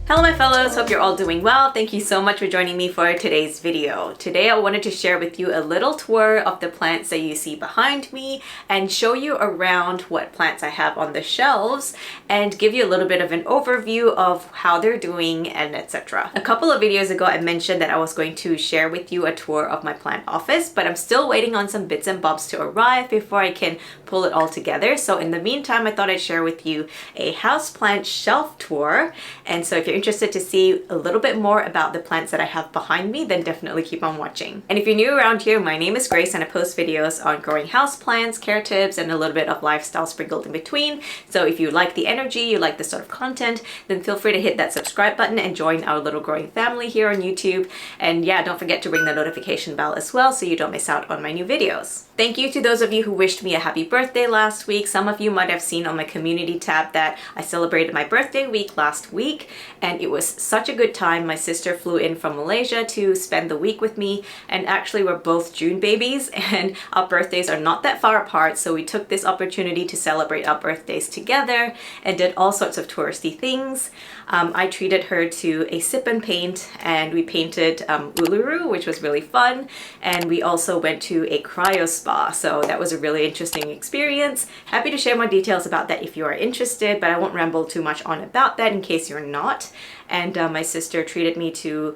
Hello my fellows, hope you're all doing well. Thank you so much for joining me for today's video. Today I wanted to share with you a little tour of the plants that you see behind me and show you around what plants I have on the shelves and give you a little bit of an overview of how they're doing and etc. A couple of videos ago I mentioned that I was going to share with you a tour of my plant office, but I'm still waiting on some bits and bobs to arrive before I can pull it all together. So in the meantime, I thought I'd share with you a houseplant shelf tour. And so if you're interested to see a little bit more about the plants that I have behind me, then definitely keep on watching. And if you're new around here, my name is Grace and I post videos on growing houseplants, care tips, and a little bit of lifestyle sprinkled in between. So if you like the energy, you like this sort of content, then feel free to hit that subscribe button and join our little growing family here on YouTube. And yeah, don't forget to ring the notification bell as well so you don't miss out on my new videos. Thank you to those of you who wished me a happy birthday last week. Some of you might have seen on my community tab that I celebrated my birthday week last week, and it was such a good time. My sister flew in from Malaysia to spend the week with me, and actually we're both June babies and our birthdays are not that far apart, so we took this opportunity to celebrate our birthdays together and did all sorts of touristy things. I treated her to a sip and paint, and we painted Uluru, which was really fun, and we also went to a cryo spa, so that was a really interesting experience. Happy to share more details about that if you are interested, but I won't ramble too much on about that in case you're not. And my sister treated me to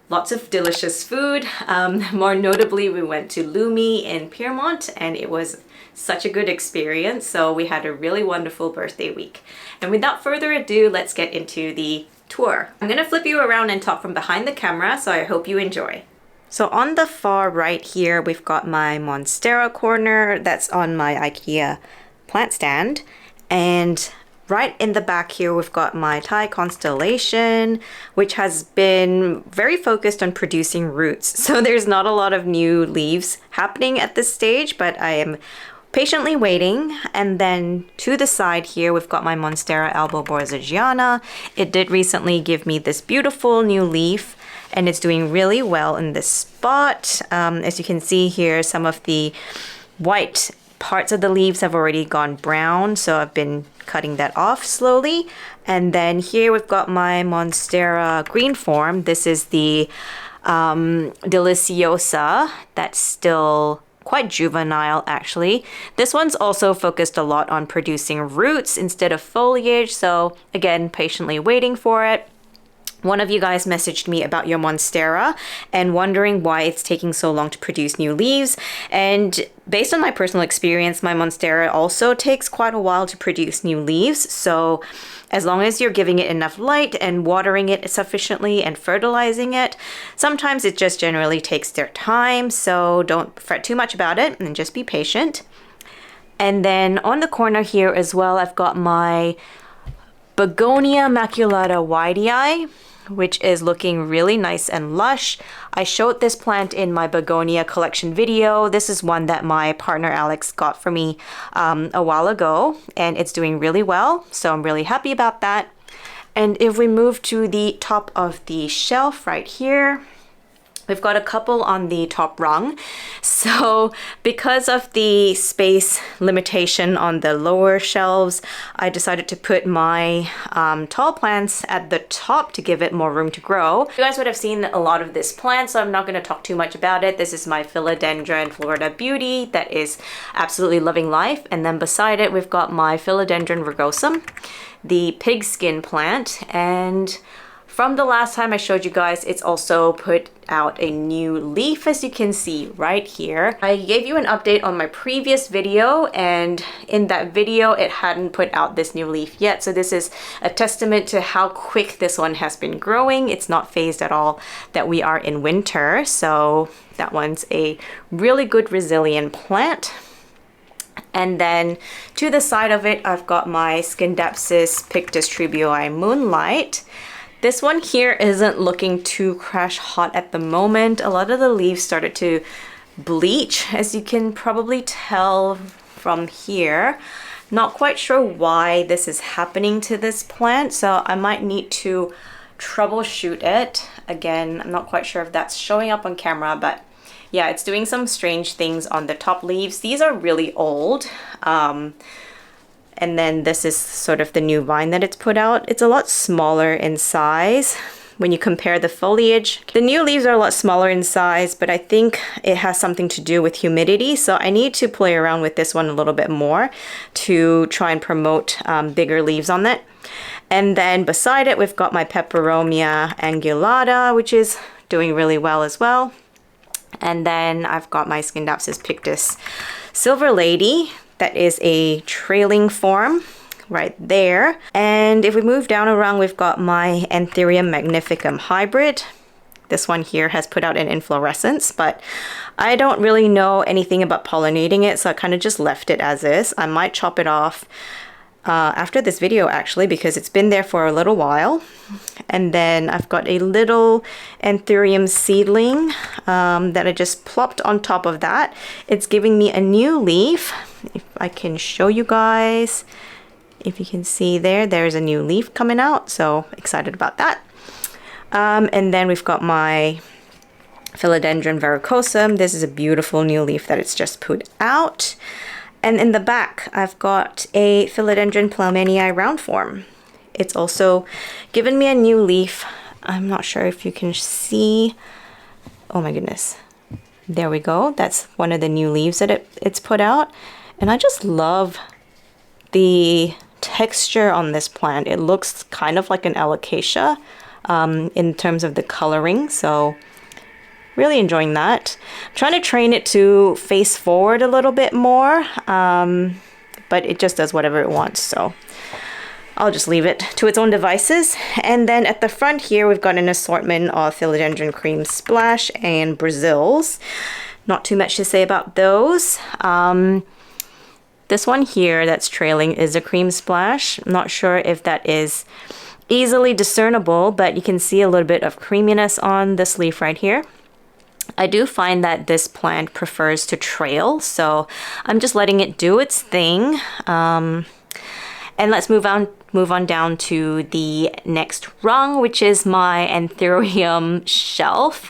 lots of delicious food. More notably, we went to Lumi in Piermont, and it was such a good experience. So we had a really wonderful birthday week. And without further ado, let's get into the tour. I'm gonna flip you around and talk from behind the camera, so I hope you enjoy. So on the far right here, we've got my Monstera corner that's on my IKEA plant stand. And right in the back here, we've got my Thai constellation, which has been very focused on producing roots. So there's not a lot of new leaves happening at this stage, but I am patiently waiting. And then to the side here, we've got my Monstera alboborzigiana. It did recently give me this beautiful new leaf, and it's doing really well in this spot. As you can see here, some of the white parts of the leaves have already gone brown, so I've been cutting that off slowly. And then here we've got my Monstera green form. This is the Deliciosa that's still quite juvenile actually. This one's also focused a lot on producing roots instead of foliage, so again, patiently waiting for it. One of you guys messaged me about your Monstera and wondering why it's taking so long to produce new leaves. And based on my personal experience, my Monstera also takes quite a while to produce new leaves. So as long as you're giving it enough light and watering it sufficiently and fertilizing it, sometimes it just generally takes their time. So don't fret too much about it and just be patient. And then on the corner here as well, I've got my Begonia maculata widei, which is looking really nice and lush. I showed this plant in my begonia collection video. This is one that my partner Alex got for me a while ago, and it's doing really well, so I'm really happy about that. And if we move to the top of the shelf right here, we've got a couple on the top rung. So because of the space limitation on the lower shelves, I decided to put my tall plants at the top to give it more room to grow. You guys would have seen a lot of this plant, so I'm not going to talk too much about it. This is my Philodendron Florida Beauty that is absolutely loving life. And then beside it, we've got my Philodendron rugosum, the pigskin plant. And from the last time I showed you guys, it's also put out a new leaf, as you can see right here. I gave you an update on my previous video, and in that video it hadn't put out this new leaf yet. So this is a testament to how quick this one has been growing. It's not phased at all that we are in winter. So that one's a really good resilient plant. And then to the side of it, I've got my SCINDAPSUS Pictus tribui Moonlight. This one here isn't looking too crash hot at the moment. A lot of the leaves started to bleach, as you can probably tell from here. Not quite sure why this is happening to this plant, so I might need to troubleshoot it. Again, I'm not quite sure if that's showing up on camera, but yeah, it's doing some strange things on the top leaves. These are really old. And then this is sort of the new vine that it's put out. It's a lot smaller in size. When you compare the foliage, the new leaves are a lot smaller in size, but I think it has something to do with humidity. So I need to play around with this one a little bit more to try and promote bigger leaves on it. And then beside it, we've got my Peperomia angulata, which is doing really well as well. And then I've got my SCINDAPSUS pictus silver lady. That is a trailing form right there. And if we move down a rung, we've got my Anthurium magnificum hybrid. This one here has put out an inflorescence, but I don't really know anything about pollinating it, so I kind of just left it as is. I might chop it off after this video actually, because it's been there for a little while. And then I've got a little Anthurium seedling that I just plopped on top of that. It's giving me a new leaf. If I can show you guys, if you can see there's a new leaf coming out, so excited about that. And then we've got my Philodendron VERRUCOSUM. This is a beautiful new leaf that it's just put out. And in the back, I've got a Philodendron PLOWMANII round form. It's also given me a new leaf. I'm not sure if you can see. Oh my goodness. There we go. That's one of the new leaves that it's put out. And I just love the texture on this plant. It looks kind of like an alocasia in terms of the coloring. So really enjoying that. I'm trying to train it to face forward a little bit more, but it just does whatever it wants. So I'll just leave it to its own devices. And then at the front here, we've got an assortment of Philodendron Cream Splash and Brazils. Not too much to say about those. This one here that's trailing is a Cream Splash. I'm not sure if that is easily discernible, but you can see a little bit of creaminess on this leaf right here. I do find that this plant prefers to trail, so I'm just letting it do its thing. And let's move on down to the next rung, which is my Anthurium shelf.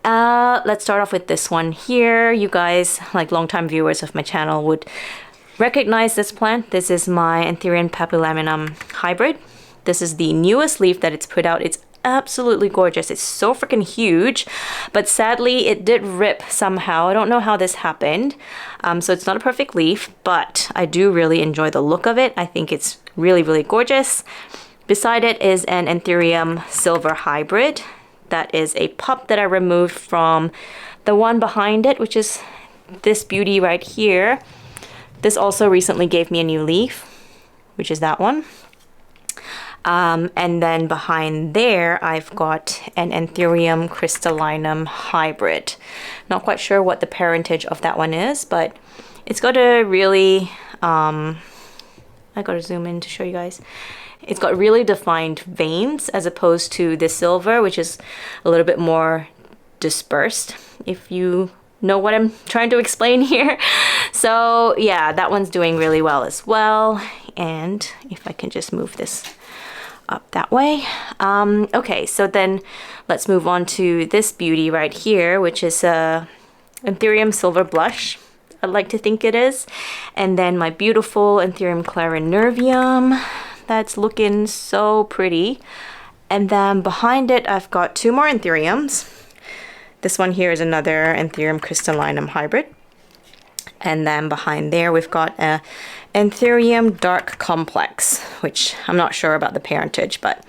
Let's start off with this one here. You guys, like longtime viewers of my channel, would recognize this plant. This is my Anthurium papillaminum hybrid. This is the newest leaf that it's put out. It's absolutely gorgeous. It's so freaking huge, but sadly it did rip somehow. I don't know how this happened. So it's not a perfect leaf, but I do really enjoy the look of it. I think it's really, really gorgeous. Beside it is an Anthurium silver hybrid. That is a pup that I removed from the one behind it, which is this beauty right here. This also recently gave me a new leaf, which is that one. And then behind there, I've got an Anthurium crystallinum hybrid. Not quite sure what the parentage of that one is, but it's got a really, I gotta zoom in to show you guys. It's got really defined veins as opposed to the silver, which is a little bit more dispersed, if you know what I'm trying to explain here. So yeah, that one's doing really well as well. And if I can just move this up that way. Okay, so then let's move on to this beauty right here, which is a Anthurium silver blush. I'd like to think it is. And then my beautiful Anthurium clarinervium. That's looking so pretty. And then behind it, I've got two more Anthuriums. This one here is another Anthurium crystallinum hybrid. And then behind there, we've got a Anthurium dark complex, which I'm not sure about the parentage, but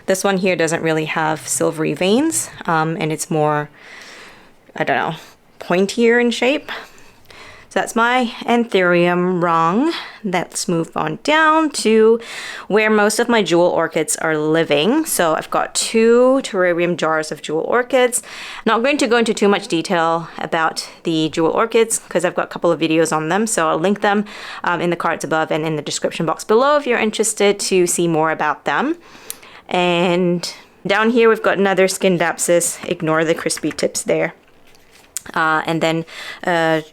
this one here doesn't really have silvery veins, and it's more, I don't know, pointier in shape. So that's my Anthurium rung. Let's move on down to where most of my jewel orchids are living. So I've got two terrarium jars of jewel orchids. Not going to go into too much detail about the jewel orchids because I've got a couple of videos on them. So I'll link them in the cards above and in the description box below if you're interested to see more about them. And down here we've got another SCINDAPSUS. Ignore the crispy tips there. And then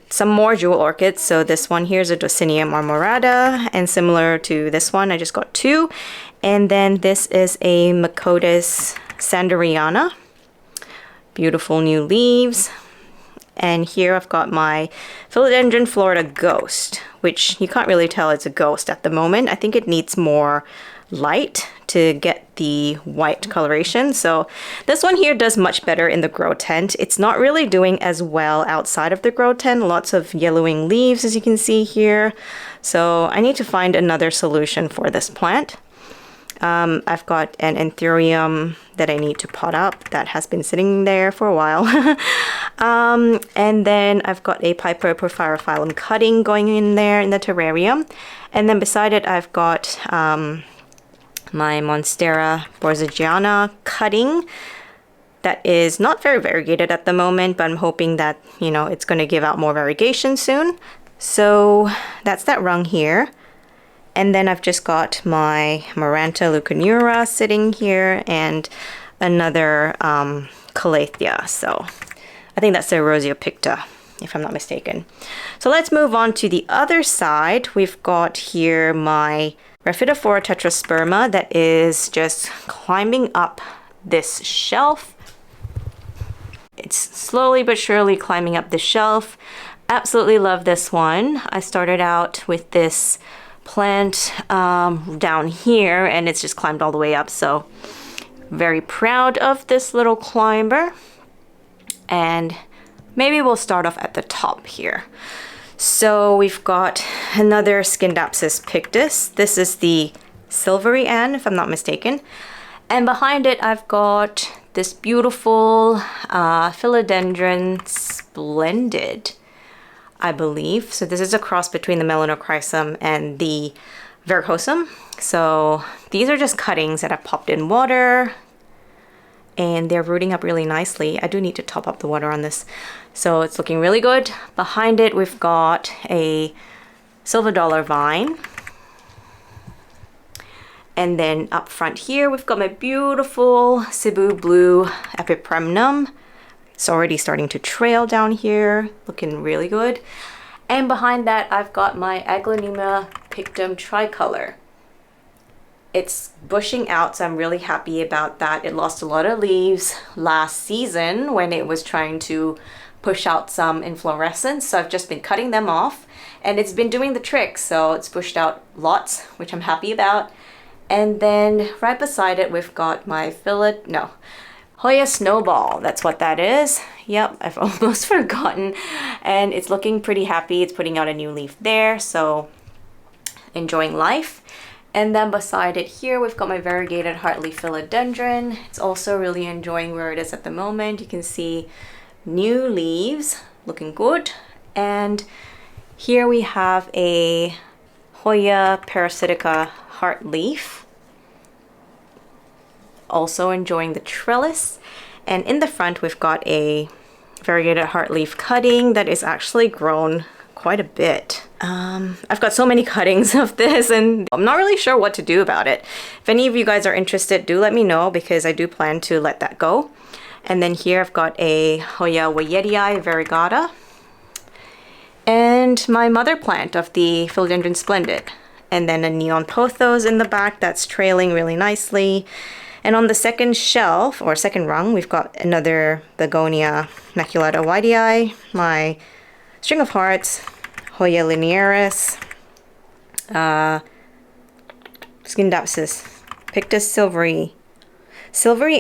some more jewel orchids. So this one here is a Dosinia marmorata, and similar to this one, I just got two. And then this is a Macotis sanderiana. Beautiful new leaves. And here I've got my Philodendron Florida Ghost, which you can't really tell it's a ghost at the moment. I think it needs more light to get the white coloration. So this one here does much better in the grow tent. It's not really doing as well outside of the grow tent. Lots of yellowing leaves, as you can see here. So I need to find another solution for this plant. I've got an Anthurium that I need to pot up that has been sitting there for a while. And then I've got a Piper Porphyrophyllum cutting going in there in the terrarium. And then beside it, I've got my Monstera borzigiana cutting that is not very variegated at the moment, but I'm hoping that, you know, it's going to give out more variegation soon. So that's that rung here. And then I've just got my Maranta leuconura sitting here and another calathea. So I think that's the Erosio picta, if I'm not mistaken. So let's move on to the other side. We've got here my Rhaphidophora tetrasperma that is just climbing up this shelf. It's slowly but surely climbing up the shelf. Absolutely love this one. I started out with this plant down here and it's just climbed all the way up, so very proud of this little climber. And maybe we'll start off at the top here. So we've got another SCINDAPSUS pictus. This is the Silvery Ann, if I'm not mistaken, and behind it I've got this beautiful Philodendron Splendid, I believe. So this is a cross between the Melanochrysum and the VERRUCOSUM. So these are just cuttings that I've popped in water and they're rooting up really nicely. I do need to top up the water on this. So it's looking really good. Behind it, we've got a silver dollar vine. And then up front here, we've got my beautiful CEBU blue EPIPREMNUM. It's already starting to trail down here, looking really good. And behind that, I've got my AGLAONEMA PICTUM tricolor. It's bushing out, so I'm really happy about that. It lost a lot of leaves last season when it was trying to push out some inflorescence. So I've just been cutting them off and it's been doing the trick. So it's pushed out lots, which I'm happy about. And then right beside it, we've got my Hoya snowball. That's what that is. Yep, I've almost forgotten. And it's looking pretty happy. It's putting out a new leaf there. So enjoying life. And then beside it here, we've got my variegated heartleaf philodendron. It's also really enjoying where it is at the moment. You can see new leaves, looking good. And here we have a Hoya parasitica heartleaf. Also enjoying the trellis. And in the front, we've got a variegated heartleaf cutting that is actually grown quite a bit. I've got so many cuttings of this and I'm not really sure what to do about it. If any of you guys are interested, do let me know because I do plan to let that go. And then here I've got a Hoya Weyertii variegata and my mother plant of the Philodendron Splendid. And then a neon pothos in the back that's trailing really nicely. And on the second shelf, or second rung, we've got another Begonia maculata whitei, my string of hearts, Hoya linearis, SCINDAPSUS, Pictus Silvery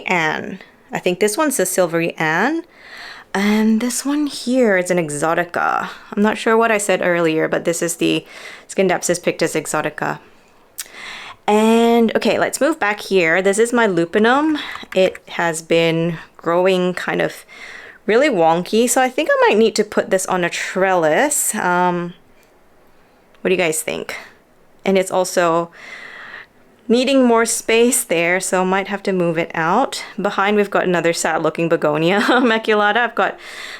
Ann. I think this one's a Silvery Ann. And this one here is an exotica. I'm not sure what I said earlier, but this is the SCINDAPSUS Pictus exotica. And okay, let's move back here. This is my lupinum. It has been growing kind of really wonky, so I think I might need to put this on a trellis. What do you guys think? And it's also needing more space there, so I might have to move it out. Behind we've got another sad looking begonia maculata. I've got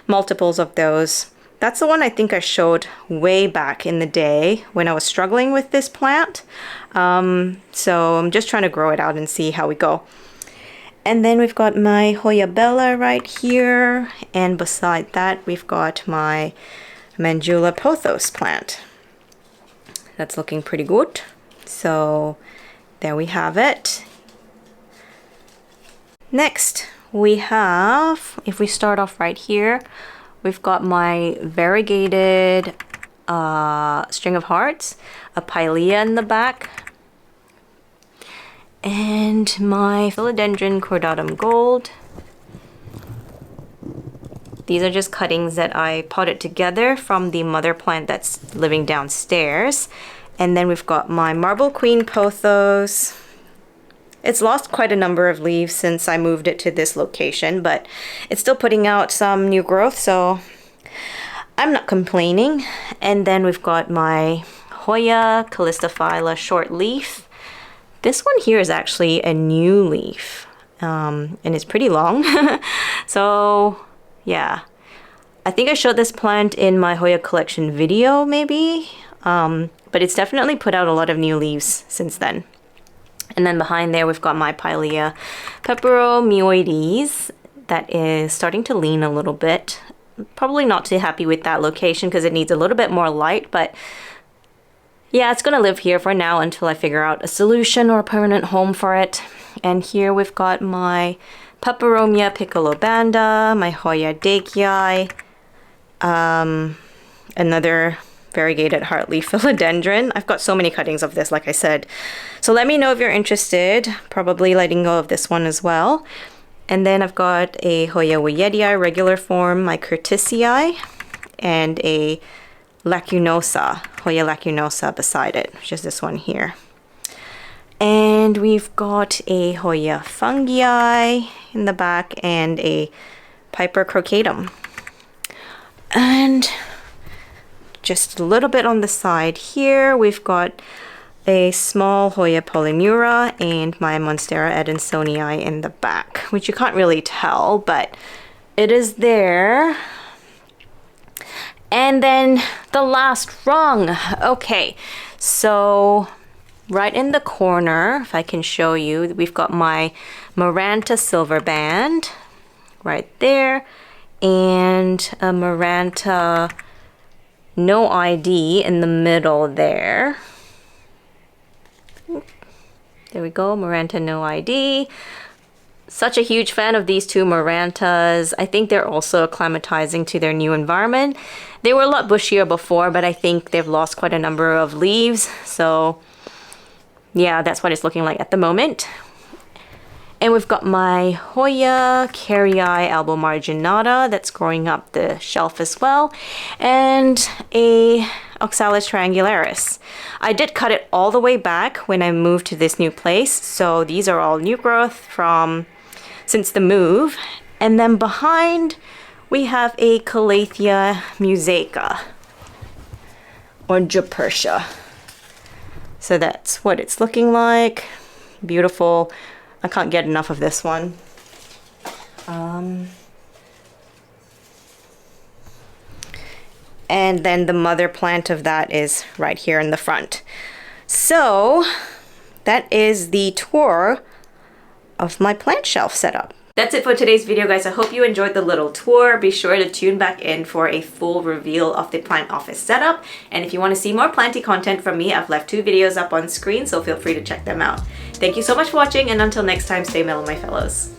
multiples of those. That's the one I think I showed way back in the day when I was struggling with this plant. So I'm just trying to grow it out and see how we go. And then we've got my Hoya bella right here. And beside that, we've got my Mandula pothos plant. That's looking pretty good. So there we have it. Next, we have, if we start off right here, we've got my variegated string of hearts, a pilea in the back, and my Philodendron cordatum gold. These are just cuttings that I potted together from the mother plant that's living downstairs. And then we've got my Marble Queen pothos. It's lost quite a number of leaves since I moved it to this location, but it's still putting out some new growth, so I'm not complaining. And then we've got my Hoya Calistophylla short leaf. This one here is actually a new leaf, and it's pretty long. So yeah, I think I showed this plant in my Hoya collection video maybe, but it's definitely put out a lot of new leaves since then. And then behind there we've got my Pilea peperomioides that is starting to lean a little bit. Probably not too happy with that location because it needs a little bit more light, but yeah, it's gonna live here for now until I figure out a solution or a permanent home for it. And here we've got my Peperomia piccolobanda, my Hoya dakii, another variegated heartleaf philodendron. I've got so many cuttings of this, like I said. So let me know if you're interested, probably letting go of this one as well. And then I've got a Hoya Weyedii regular form, my Curtisii, and a lacunosa, Hoya lacunosa beside it, which is this one here. And we've got a Hoya fungii in the back and a Piper crocatum. And just a little bit on the side here, we've got a small Hoya polymura and my Monstera adansonii in the back, which you can't really tell, but it is there. And then the last rung. Okay, so right in the corner, if I can show you, we've got my Maranta silver band right there, and a Maranta no ID in the middle there. There we go, Maranta no ID. Such a huge fan of these two Marantas. I think they're also acclimatizing to their new environment. They were a lot bushier before, but I think they've lost quite a number of leaves. So yeah, that's what it's looking like at the moment. And we've got my Hoya Carrii albomarginata that's growing up the shelf as well, and a Oxalis triangularis. I did cut it all the way back when I moved to this new place, so these are all new growth from since the move. And then behind we have a Calathea musaica, or Japertia. So that's what it's looking like. Beautiful. I can't get enough of this one. And then the mother plant of that is right here in the front. So that is the tour of my plant shelf setup. That's it for today's video, guys. I hope you enjoyed the little tour. Be sure to tune back in for a full reveal of the plant office setup. And if you want to see more planty content from me, I've left 2 videos up on screen, so feel free to check them out. Thank you so much for watching, and until next time, stay mellow, my fellows.